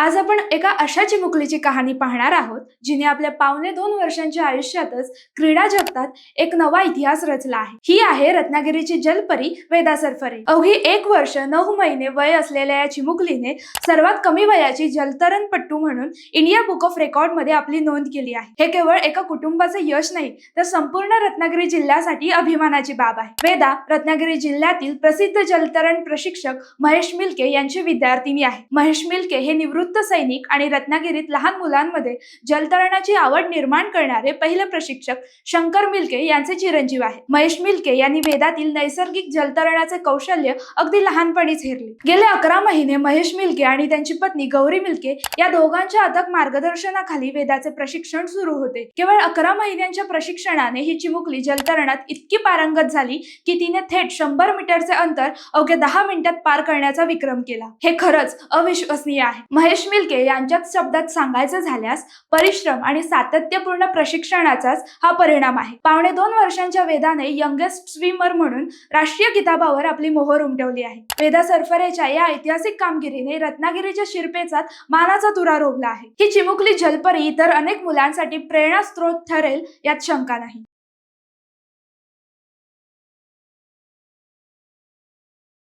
आज आपण एका अशा चिमुकलीची कहाणी पाहणार आहोत जिने आपल्या 2.5 वर्षांच्या आयुष्यातच क्रीडा जगतात एक नवा इतिहास रचला आहे। ही आहे रत्नागिरीची जलपरी वेदा सरफरे। अवघी 1 वर्ष 9 महिने वय असलेल्या या चिमुकलीने सर्वात कमी वयाची जलतरणपटू म्हणून इंडिया बुक ऑफ रेकॉर्ड मध्ये आपली नोंद केली आहे। हे केवळ एका कुटुंबाचे यश नाही तर संपूर्ण रत्नागिरी जिल्ह्यासाठी अभिमानाची बाब आहे। वेदा रत्नागिरी जिल्ह्यातील प्रसिद्ध जलतरण प्रशिक्षक महेश मिल्के यांची विद्यार्थिनी आहे। महेश मिल्के हे निवृत्त सैनिक आणि रत्नागिरीत लहान मुलांमध्ये जलतरणाची आवड निर्माण करणारे पहिले प्रशिक्षक शंकर मिल्के यांचे चिरंजीव आहे। महेश मिल्के यांनी वेदातील नैसर्गिक जलतरणाचे कौशल्य अगदी लहानपणीच हेरले। गेले 11 महिने महेश मिल्के आणि त्यांची पत्नी गौरी मिल्के या दोघांच्या अथक मार्गदर्शनाखाली वेदाचे प्रशिक्षण सुरू होते। केवळ 11 महिन्यांच्या प्रशिक्षणाने ही चिमुकली जलतरणात इतकी पारंगत झाली की तिने थेट 100 मीटरचे अंतर अवघ्या 10 मिनिटात पार करण्याचा विक्रम केला। हे खरंच अविश्वसनीय आहे। महेश मिल्के यांच्याच शब्दात सांगायचे झाल्यास परिश्रम आणि सातत्यपूर्ण प्रशिक्षणाचाच हा परिणाम आहे। 2.5 वर्षांच्या वेदाने यंगेस्ट स्विमर म्हणून राष्ट्रीय किताबावर आपली मोहर उमटवली आहे। वेदा सरफरेच्या या ऐतिहासिक कामगिरीने रत्नागिरीच्या शिरपेचात मानाचा तुरा रोवला आहे। ही चिमुकली जलपरी इतर अनेक मुलांसाठी प्रेरणास्त्रोत ठरेल यात शंका नाही।